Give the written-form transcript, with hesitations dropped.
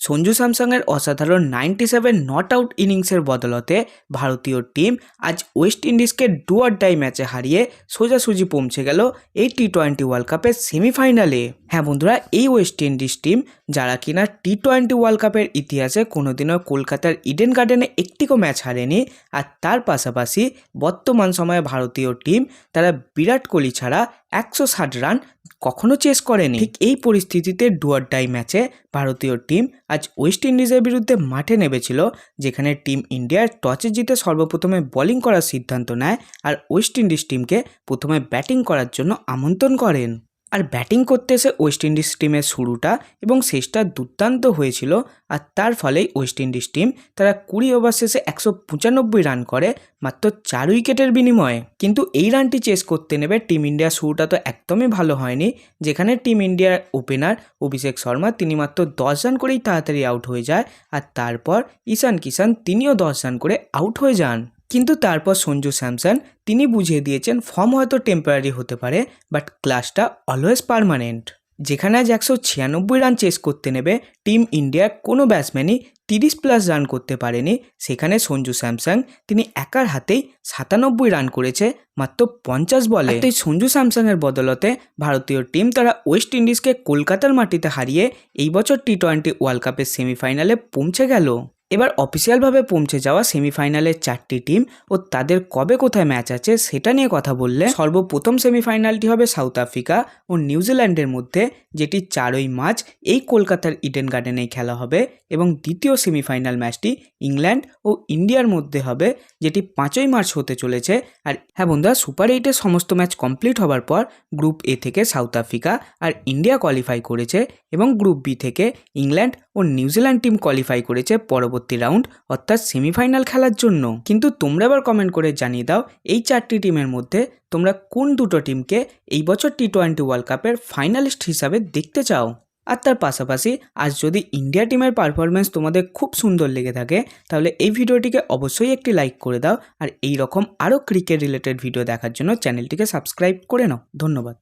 সঞ্জু স্যামসংয়ের অসাধারণ 97 not out ইনিংসের বদলতে ভারতীয় টিম আজ ওয়েস্ট ইন্ডিজকে ডু অর ডাই ম্যাচে হারিয়ে সোজাসুজি পৌঁছে গেল এই টি-20 ওয়ার্ল্ড কাপের সেমিফাইনালে। হ্যাঁ বন্ধুরা, এই ওয়েস্ট ইন্ডিজ টিম যারা কিনা টি-20 ওয়ার্ল্ড কাপের ইতিহাসে কোনোদিনও কলকাতার ইডেন গার্ডেনে একটিও ম্যাচ হারেনি, আর তার পাশাপাশি বর্তমান সময়ে ভারতীয় টিম তারা বিরাট কোহলি ছাড়া 160 রান কখনো চেস করেনি। ঠিক এই পরিস্থিতিতে ডু অর ডাই ম্যাচে ভারতীয় টিম আজ ওয়েস্ট ইন্ডিজের বিরুদ্ধে মাঠে নেমেছিল, যেখানে টিম ইন্ডিয়ার টসে জিতে সর্বপ্রথমে বোলিং করার সিদ্ধান্ত নেয় আর ওয়েস্ট ইন্ডিজ টিমকে প্রথমে ব্যাটিং করার জন্য আমন্ত্রণ করেন। আর ব্যাটিং করতে এসে ওয়েস্ট ইন্ডিজ টিমের শুরুটা এবং শেষটা দুর্দান্ত হয়েছিল, আর তার ফলেই ওয়েস্ট ইন্ডিজ টিম তারা 20 ওভার শেষে 195 রান করে মাত্র 4 উইকেটের বিনিময়ে। কিন্তু এই রানটি চেস করতে নেবে টিম ইন্ডিয়ার শুরুটা তো একদমই ভালো হয়নি, যেখানে টিম ইন্ডিয়ার ওপেনার অভিষেক শর্মা তিনি মাত্র 10 রান করেই তাড়াতাড়ি আউট হয়ে যায়, আর তারপর ঈশান কিষান তিনিও 10 রান করে আউট হয়ে যান। কিন্তু তারপর সঞ্জু স্যামসন তিনি বুঝিয়ে দিয়েছেন ফর্ম হয়তো টেম্পোরারি হতে পারে, বাট ক্লাসটা অলওয়েজ পার্মানেন্ট। যেখানে আজ 196 রান চেস করতে নেবে টিম ইন্ডিয়ার কোনো ব্যাটসম্যানই 30+ রান করতে পারেনি, সেখানে সঞ্জু স্যামসন তিনি একার হাতেই 97 রান করেছে মাত্র 50 বলে। তাই সঞ্জু স্যামসনের বদলতে ভারতীয় টিম তারা ওয়েস্ট ইন্ডিজকে কলকাতার মাটিতে হারিয়ে এই বছর টি-20 ওয়ার্ল্ড কাপের সেমিফাইনালে পৌঁছে গেল। এবার অফিসিয়ালভাবে পৌঁছে যাওয়া সেমিফাইনালের 4টি টিম ও তাদের কবে কোথায় ম্যাচ আছে সেটা নিয়ে কথা বললে, সর্বপ্রথম সেমিফাইনালটি হবে সাউথ আফ্রিকা ও নিউজিল্যান্ডের মধ্যে, যেটি 4ই মার্চ এই কলকাতার ইডেন গার্ডেনেই খেলা হবে, এবং দ্বিতীয় সেমিফাইনাল ম্যাচটি ইংল্যান্ড ও ইন্ডিয়ার মধ্যে হবে, যেটি 5ই মার্চ হতে চলেছে। আর হ্যাঁ বন্ধুরা, সুপার 8-এর সমস্ত ম্যাচ কমপ্লিট হবার পর গ্রুপ এ থেকে সাউথ আফ্রিকা আর ইন্ডিয়া কোয়ালিফাই করেছে, এবং গ্রুপ বি থেকে ইংল্যান্ড ও নিউজিল্যান্ড টিম কোয়ালিফাই করেছে পরবর্তী রাউন্ড অর্থাৎ সেমিফাইনাল খেলার জন্য। কিন্তু তোমরা এবার কমেন্ট করে জানিয়ে দাও এই 4টি টিমের মধ্যে তোমরা কোন দুটো টিমকে এই বছর টি-20 ওয়ার্ল্ড কাপের ফাইনালিস্ট হিসাবে দেখতে চাও। আর তার পাশাপাশি আজ যদি ইন্ডিয়া টিমের পারফরমেন্স তোমাদের খুব সুন্দর লেগে থাকে তাহলে এই ভিডিওটিকে অবশ্যই একটি লাইক করে দাও, আর এই রকম আরও ক্রিকেট রিলেটেড ভিডিও দেখার জন্য চ্যানেলটিকে সাবস্ক্রাইব করে নাও। ধন্যবাদ।